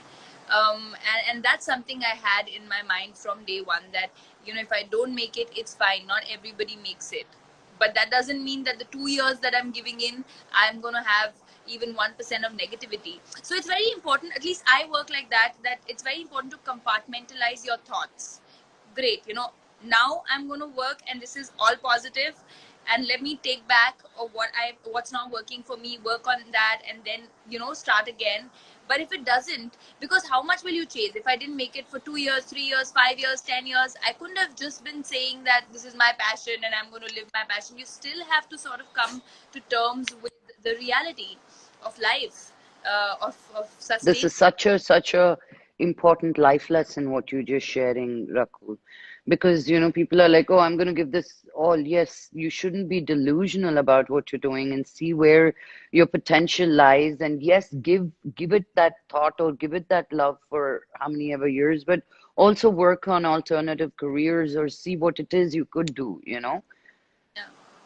And that's something I had in my mind from day one, that if I don't make it, it's fine. Not everybody makes it, but that doesn't mean that the 2 years that I'm giving in, I'm going to have even 1% of negativity. So it's very important, at least I work like that it's very important to compartmentalize your thoughts. Great, now I'm going to work, and this is all positive, and let me take back of what's not working for me, work on that, and then start again. But if it doesn't, because how much will you chase? If I didn't make it for 2 years, 3 years, 5 years, 10 years, I couldn't have just been saying that this is my passion and I'm going to live my passion. You still have to sort of come to terms with the reality of life, of This sustain. is such a important life lesson what you're just sharing, Rakul. Because people are like, oh, I'm going to give this all. Yes, you shouldn't be delusional about what you're doing, and see where your potential lies. And yes, give it that thought, or give it that love for how many ever years, but also work on alternative careers, or see what it is you could do. Yeah.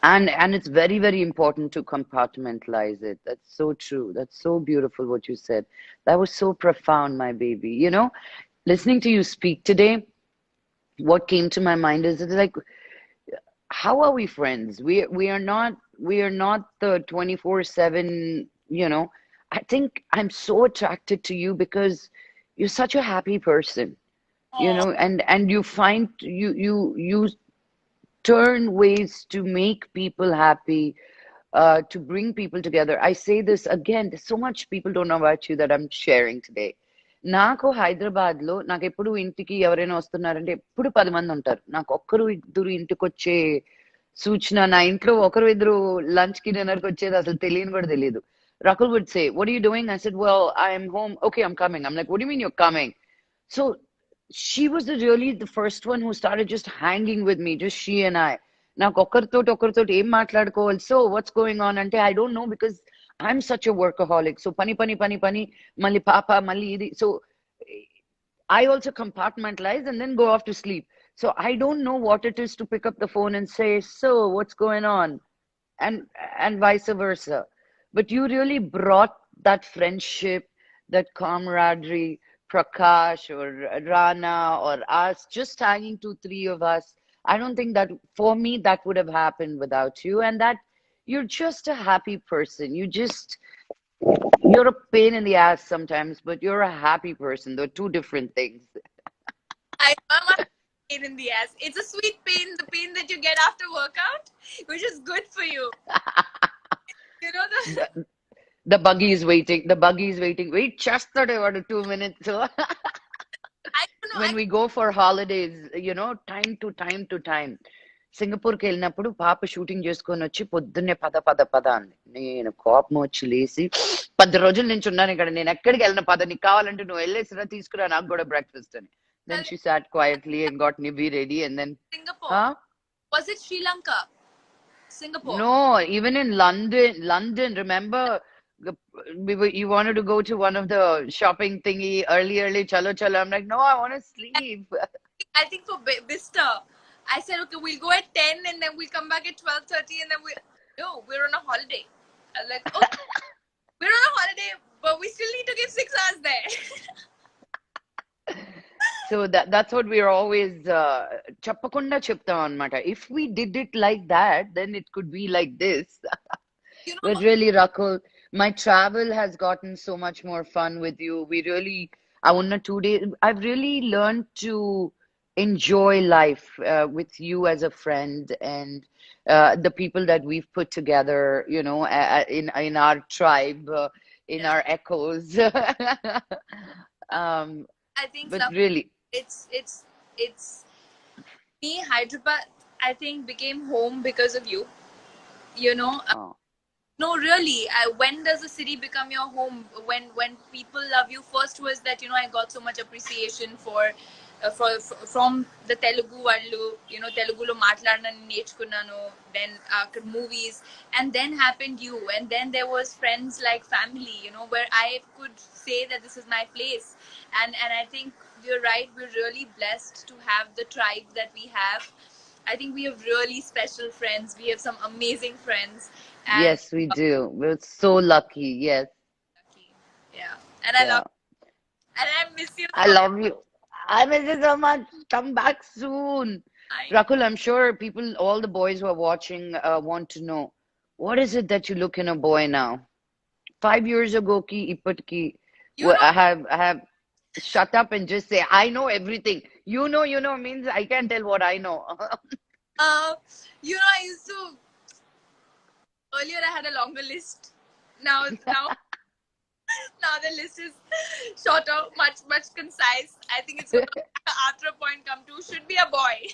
And it's very, very important to compartmentalize it. That's so true. That's so beautiful what you said. That was so profound, my baby. Listening to you speak today, what came to my mind is, it's like, how are we friends? We are not the 24/7. I think I'm so attracted to you because you're such a happy person, Oh, and you turn ways to make people happy, to bring people together. I say this again, there's so much people don't know about you that I'm sharing today. నాకు హైదరాబాద్లో నాకు ఎప్పుడు ఇంటికి ఎవరైనా వస్తున్నారంటే ఎప్పుడు 10 మంది ఉంటారు. నాకు ఒక్కరు ఇద్దరు ఇంటికి వచ్చే సూచన, నా ఇంట్లో ఒకరు ఇద్దరు లంచ్ కి డిన్నర్ కి వచ్చేది అసలు తెలియని కూడా తెలియదు. Rakul would say, what are you doing? I said, well, I'm home. Okay, I'm coming. I'm like, what do you mean you're coming? So she was really the first one who started just hanging with me, just she and I. నాకు ఒకరితోటి ఏం మాట్లాడుకోవాలి, so what's going on అంటే I don't know, because I'm such a workaholic. So పని పని పని పని, మళ్ళీ పాప, మళ్ళీ ఇది. So I also compartmentalize and then go off to sleep. So I don't know what it is to pick up the phone and say, so what's going on? And vice versa. But you really brought that friendship, that camaraderie, Prakash or Rana or us, just hanging two, three of us. I don't think that for me that would have happened without you. And that you're just a happy person. You're a pain in the ass sometimes, but you're a happy person. They're two different things. I'm a pain in the ass. It's a sweet pain, the pain that you get after workout, which is good for you. You know the The buggy is waiting. The buggy is waiting. Wait just 2 minutes. So I don't know. when we go for holidays, time to time to time. సింగపూర్కి వెళ్ళినప్పుడు పాప shooting చేసుకొని వచ్చి పొద్దున్నే పద అంది. నేను కోపం వచ్చి లేసి 10 రోజుల నుంచి ఉన్నాను ఇక్కడ, నేను ఎక్కడికి వెళ్ళిన పద, నీకు కావాలంటే నువ్వు వెళ్ళేసినా తీసుకురా, నాకు కూడా బ్రేక్ఫాస్ట్ అని. Then she sat quietly and got Nibi ready, and then Singapore. huh? Was it Sri Lanka? Singapore. No, even in London, remember, you wanted to go to one of the shopping thingy early, chalo. I'm like, no, I want to sleep. I think for Vista, I said, okay, we'll go at 10 and then we'll come back at 12:30 and then we're on a holiday. I was like, oh, we're on a holiday, but we still need to give 6 hours there. So that's what we're always chappakunda chiptam anamata. If we did it like that, then it could be like this. You know, But really, Rakul, my travel has gotten so much more fun with you. I want 2 days. I've really learned to enjoy life with you as a friend and the people that we've put together, in our tribe, in yeah. our echoes. um, I think but love, really, it's me. Hyderabad, I think, became home because of you. You know, oh, no, really. When does a city become your home? When people love you. First was that I got so much appreciation from the Telugu వాళ్ళు. Telugulo మాట్లాడనని నేర్చుకున్నాను. Then movies, and then happened you, and then there was friends like family. Where I could say that this is my place, and I think you're right. We're really blessed to have the tribe that we have. I think we have really special friends. We have some amazing friends, and yes, we do. We're so lucky. Yes, lucky. Yeah, and I love yeah. and I miss you I so much. love you. I miss you so much. Come back soon. I know. Rakul, I'm sure people, all the boys who are watching, want to know what is it that you look in a boy now? 5 years ago, ki ipat ki, You know, I have shut up and just say, I know everything. You know means I can't tell what I know. uh, I used to earlier. I had a longer list. Now, now the list is shorter, much concise. I think it's going to after a point come to should be a boy.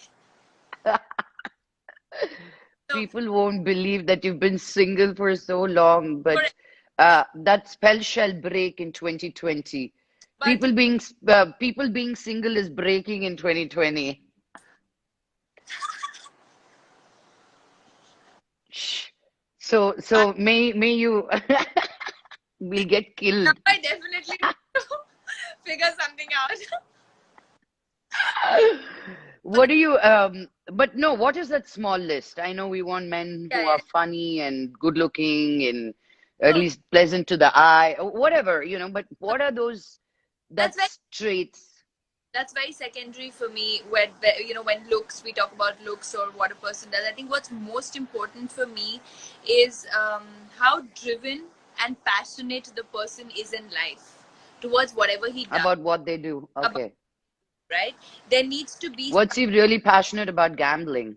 So People won't believe that you've been single for so long, correct, but that spell shall break in 2020. but People being single is breaking in 2020. Shh. So may you will get now killed. I definitely need to figure something out. What do you but no, what is that small list? I know we want men Yeah, who yeah. are funny and good looking and at No, least pleasant to the eye, or whatever, but no, what are those that's very that's traits secondary for me. When looks, we talk about looks or what a person does. I think what's most important for me is how driven and passionate the person is in life towards whatever he does. about what they do? About, Okay. right, there needs to be What's he really passionate about gambling?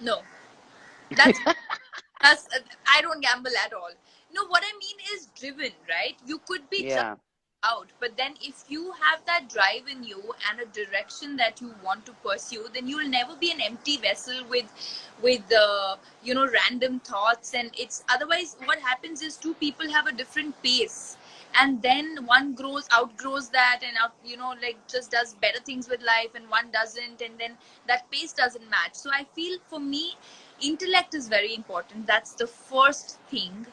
no. That's That's I don't gamble at all. No, what I mean is driven, right? You could be just Yeah. out, but then if you have that drive in you and a direction that you want to pursue, then you'll never be an empty vessel with random thoughts. And it's otherwise what happens is two people have a different pace, and then one outgrows that, and like just does better things with life, and one doesn't, and then that pace doesn't match. So I feel for me intellect is very important. That's the first thing.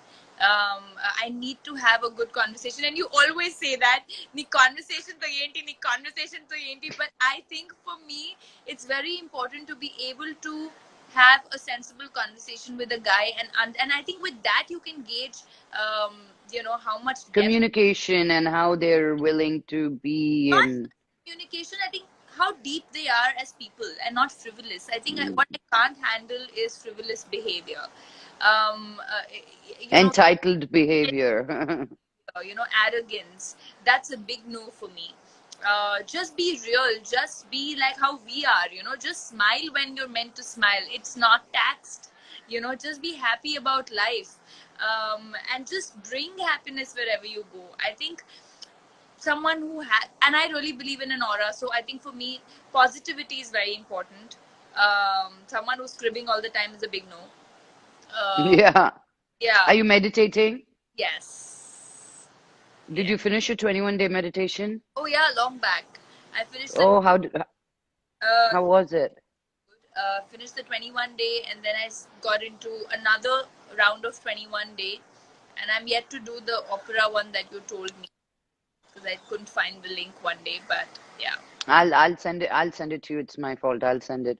I need to have a good conversation, and you always say that ni conversation to enti, ni conversation to enti. But I think for me it's very important to be able to have a sensible conversation with a guy, and I think with that you can gauge how much depth. Communication and how they're willing to be Not in. communication, I think how deep they are as people and not frivolous. I think Mm, what I can't handle is frivolous behavior. um uh, you know entitled behavior. Arrogance. That's a big no for me. Just be real, just be like how we are, just smile when you're meant to smile. It's not taxed. Just be happy about life. And just bring happiness wherever you go. I think someone who has, and I really believe in an aura. So I think for me, positivity is very important. Someone who's cribbing all the time is a big no. Yeah. Yeah. Are you meditating? Yes. Did Yeah. you finish your 21-day meditation? Oh yeah, long back. I finished the Oh, uh, how was it? finished the 21 day, and then got into another round of 21 day, and I'm yet to do the opera one that you told me because I couldn't find the link one day. But yeah. I'll send it. I'll send it to you. It's my fault. I'll send it.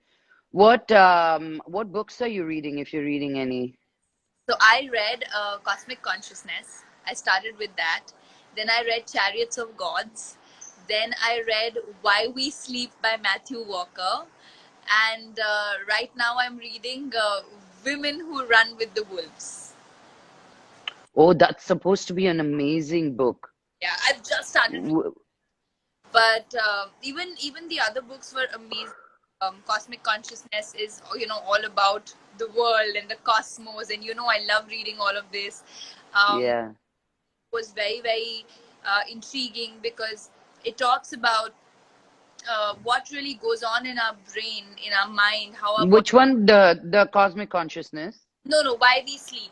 What books are you reading if you're reading any? So I read Cosmic Consciousness. I started with that. Then I read Chariots of Gods. Then I read Why We Sleep by Matthew Walker. And right now I'm reading Women Who Run with the Wolves. Oh, that's supposed to be an amazing book. Yeah, I've just started reading, W- but even the other books were amazing. Cosmic Consciousness is, all about the world and the cosmos, and I love reading all of this. Um, Yeah. was very very intriguing because it talks about what really goes on in our brain, in our mind, how our body. Which one? The Cosmic Consciousness? No, Why We Sleep.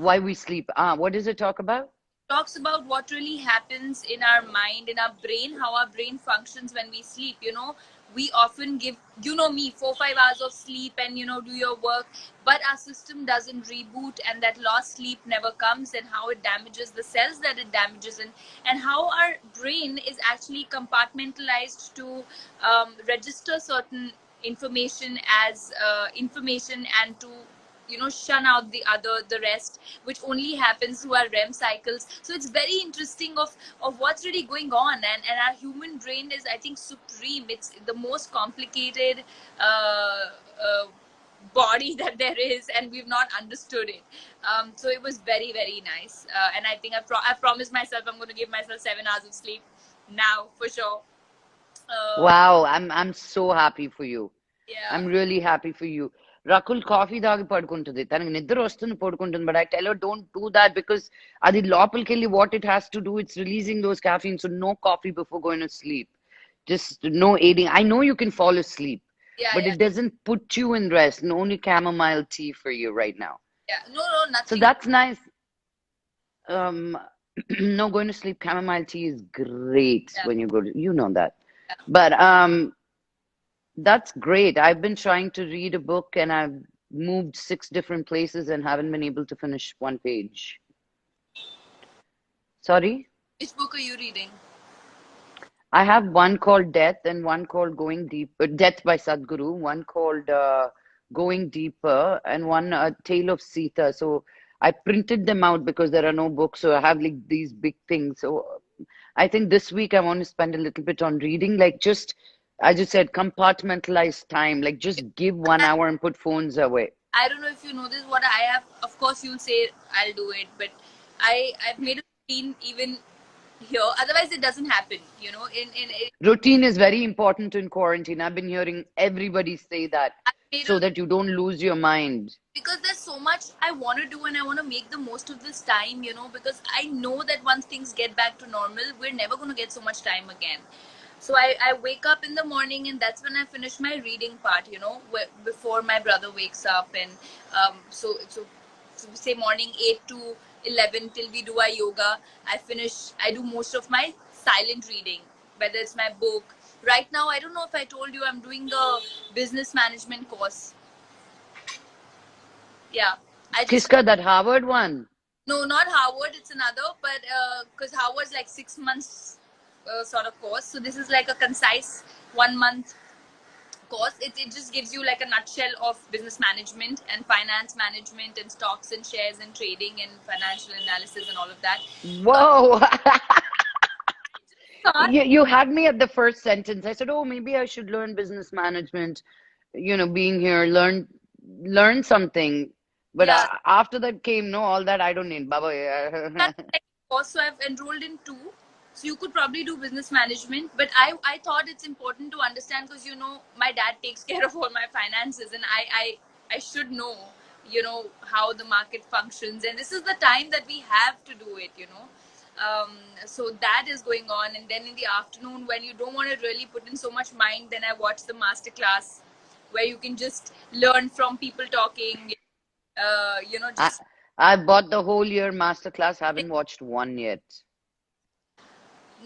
Why We Sleep. Ah, what does it talk about? Talks about what really happens in our mind, in our brain, how our brain functions when we sleep. We often give, me, 4 5 hours of sleep and do your work, but our system doesn't reboot, and that lost sleep never comes, and how it damages the cells that it damages, and how our brain is actually compartmentalized to register certain information as information, and to shun out the rest, which only happens through our REM cycles. So it's very interesting of what's really going on, and our human brain is, I think, supreme. It's the most complicated body that there is, and we've not understood it. So it was very very nice, and I think I promised myself I'm going to give myself 7 hours of sleep now for sure. uh, Wow, I'm so happy for you. yeah. I'm really happy for you. Rakul coffee తాగి పడుకుంటుంది. తనకి నిద్ర వస్తుంది పడుకుంటుంది. But I tell her don't do that because అది లోపలికెళ్ళి what it has to do, it's releasing those caffeine. So no coffee before going to sleep. Just no aiding. I know you can fall asleep, Yeah, but yeah, it doesn't put you in rest. No, only chamomile tea for you right now. yeah. No, So nothing. that's nice. Um, no, going to sleep, chamomile tea is great Yeah, when you go to, you know that. yeah. But that's great. I've been trying to read a book and I've moved 6 different places and haven't been able to finish one page. Sorry? Which book are you reading? I have one called Death and one called Going Deep, Death by Sadhguru, one called Going Deeper, and one Tale of Sita. So I printed them out because there are no books, so I have like these big things. So I think this week I want to spend a little bit on reading, like just, as you said, compartmentalize time, like just give 1 hour and put phones away. I don't know if you know this. What I have, of course, you'll say I'll do it, but I've made a routine even here. Otherwise, it doesn't happen. In Routine is very important in quarantine. I've been hearing everybody say that I made so a that you don't lose your mind. because there's so much I want to do, and I want to make the most of this time. Because I know that once things get back to normal, we're never going to get so much time again. So I wake up in the morning, and that's when I finish my reading part, before my brother wakes up. And so say morning 8 to 11 till we do our yoga. I do most of my silent reading, whether it's my book. Right now, I don't know if I told you, I'm doing a business management course. Yeah, I just Kiska, that Harvard one? no, not Harvard. It's another, but because Harvard's like 6 months sort of course. So this is like a concise 1 month course. It just gives you like a nutshell of business management and finance management and stocks and shares and trading and financial analysis and all of that. Whoa. Thought, You had me at the first sentence. I said, "Oh, maybe I should learn business management, being here, learn something." But yeah, after that came, no, all that I don't need. Baba. that's Yeah. like course. So I've enrolled in two. So you could probably do business management, but I thought it's important to understand because my dad takes care of all my finances, and I should know how the market functions, and this is the time that we have to do it. So that is going on, and then in the afternoon when you don't want to really put in so much mind, then I watch the master class where you can just learn from people talking, I just I bought the whole year masterclass. Haven't watched one yet.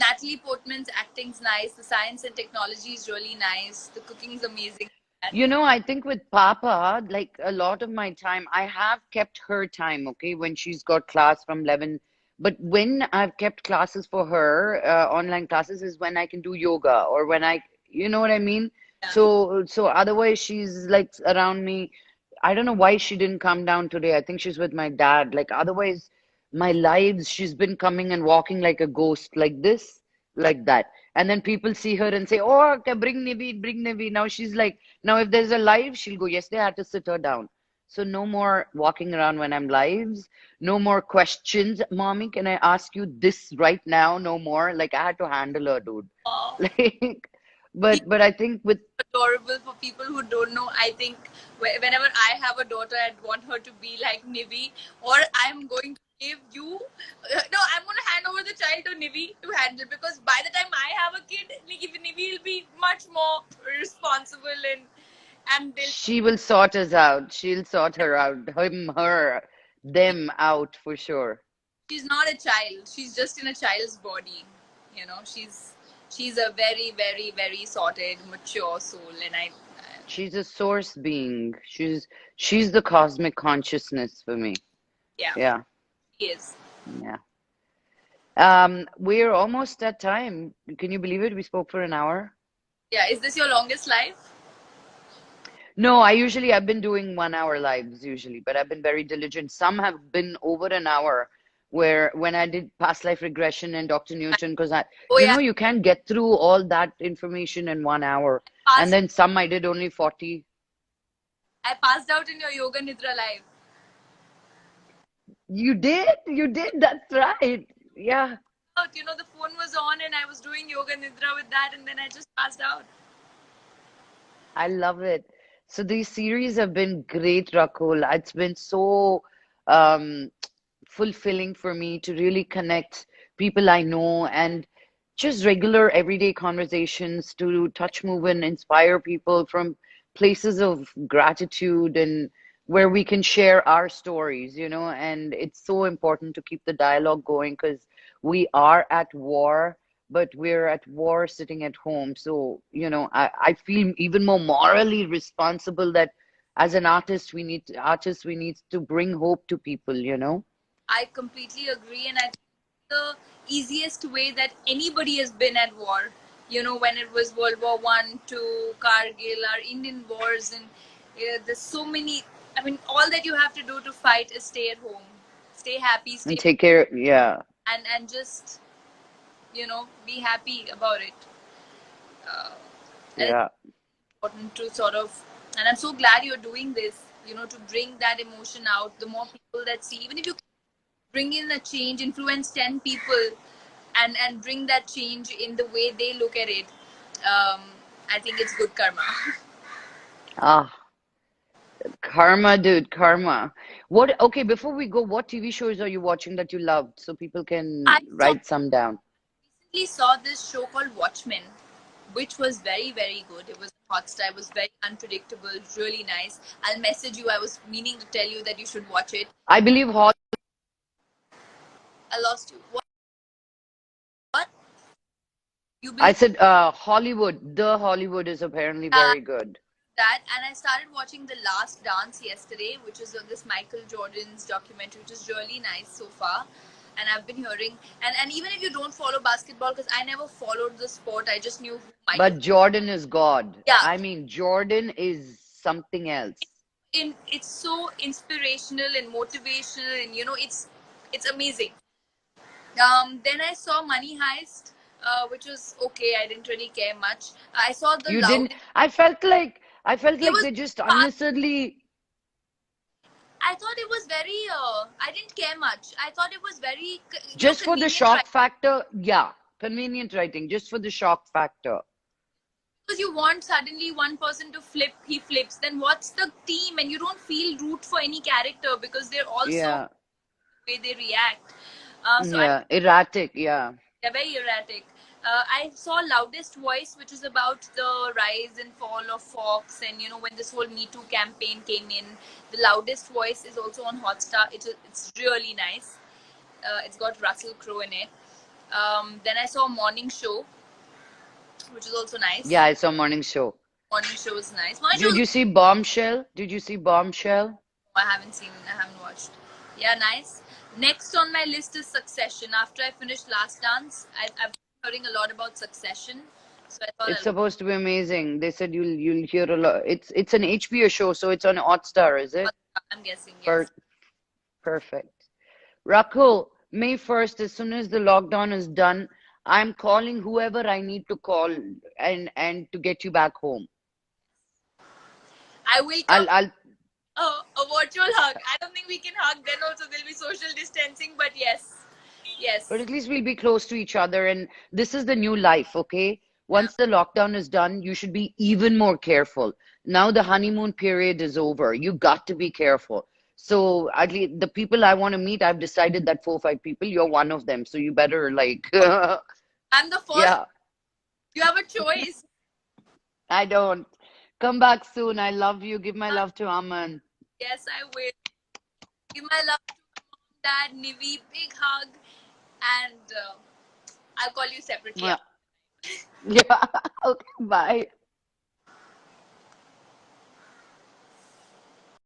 Natalie Portman's acting's nice. The science and technology is really nice. The cooking's amazing. I think with Papa, like a lot of my time, I have kept her time, okay, when she's got class from 11. But when I've kept classes for her, online classes, is when I can do yoga or when you know what I mean? Yeah. So otherwise she's like around me. I don't know why she didn't come down today. I think she's with my dad. Like otherwise, my lives, she's been coming and walking like a ghost like this. like that. And then people see her and say, "Oh, okay, bring Nivi, bring Nivi." Now she's like, now if there's a live, she'll go. Yesterday I had to sit her down. So no more walking around when I'm lives. No more questions. Mommy, can I ask you this right now? No more. Like I had to handle her, dude. Oh, Like, but I think with adorable. For people who don't know, I think whenever I have a daughter, I'd want her to be like Nivi, or I'm going to give you. No, I'm going to hand over the child to Nivi to handle, because by the time I have a kid, Nivi will be much more responsible, and they'll. she will sort us out. She'll sort her out. Him, her, them out for sure. She's not a child. She's just in a child's body. She's a very, very, very sorted, mature soul, and She's a source being. She's the cosmic consciousness for me. yeah, Yeah, she is. yeah. We're almost at time. Can you believe it? We spoke for an hour. Yeah, is this your longest live? No, I've been doing 1 hour lives usually, but I've been very diligent. Some have been over an hour, where when I did past life regression and Dr. Newton, because Oh yeah, you can't get through all that information in 1 hour. And passed, then some I did only 40. I passed out in your yoga nidra live. You did? You did. That's right. Yeah. The phone was on and I was doing yoga nidra with that, and then I just passed out. I love it. So these series have been great, Rakul. It's been so um, fulfilling for me to really connect people I know, and just regular everyday conversations to touch, move, and inspire people from places of gratitude, and where we can share our stories, and it's so important to keep the dialogue going, because we are at war, but we're at war sitting at home. So, I feel even more morally responsible that as an artist, we need to bring hope to people. I completely agree, and I think the easiest way that anybody has been at war, when it was World War I, II, Kargil, our Indian wars, and there's so many. I mean, all that you have to do to fight is stay at home, stay happy, And stay, take care. Yeah. and just be happy about it. And it's Yeah. important to sort of, and I'm so glad you're doing this. To bring that emotion out. The more people that see, even if you bring in a change, influence 10 people, and bring that change in the way they look at it, um, I think it's good karma. Ah, karma, dude, karma. Okay, before we go, what TV shows are you watching that you loved so people can I write some down? recently saw this show called Watchmen, which was very, very good. It was hot star. It was very unpredictable, really nice. I'll message you. I was meaning to tell you that you should watch it. I believe I lost you. What? You I believe said Hollywood. The Hollywood is apparently that? very good. And I started watching The Last Dance yesterday, which is this Michael Jordan's documentary, which is really nice so far. And I've been hearing, and even if you don't follow basketball, because I never followed the sport, I just knew who Michael. But Jordan is God. Yeah, I mean, Jordan is something else. it's so inspirational and motivational, and it's amazing. Then I saw Money Heist, which was okay. I didn't really care much. I saw The You didn't. Loudest. I felt It like was they just fast. unnecessarily. I thought it was very. I didn't care much. I thought it was very, Just for the convenient, right? shock factor. Yeah, convenient writing. Just for the shock factor. Because you want suddenly one person to flip, he flips. Then what's the theme? And you don't feel root for any character because they're also Yeah, the way they react. So yeah, erratic. Yeah. they're very erratic. I saw Loudest Voice, which is about the rise and fall of Fox, and when this whole Me Too campaign came in. The Loudest Voice is also on Hotstar. It's really nice. It's got Russell Crowe in it. Then I saw Morning Show, which is also Yeah, nice. I saw morning show. Morning Show is nice. Morning Show, Did you see Bombshell? Did you see Bombshell? I haven't seen. I haven't watched. Yeah, nice. Next on my list is Succession. After I finished Last Dance, I've been hearing a lot about Succession, so I thought It's I'll. supposed to be amazing. They said you'll hear a lot. It's an HBO show, so it's on Hotstar, is it? I'm guessing Per yes. Perfect. Rakul, May 1st, as soon as the lockdown is done, I'm calling whoever I need to call and to get you back home. I will come. I'll A virtual hug. I don't think we can hug. Then also there'll be social distancing. But yes, but yes. at least we'll be close to each other. And this is the new life, okay? Yeah. Once the lockdown is done, you should be even more careful. Now the honeymoon period is over. You got to be careful. So at least the people I want to meet, I've decided that 4 or 5 people, you're one of them. So you better like, I'm the first. yeah, You have a choice. I don't. Come back soon. I love you. Give my love to Aman. Yes, I will. Give my love to my mom, dad, Nivi. Big hug. And I'll call you separately. Yeah. Okay, bye.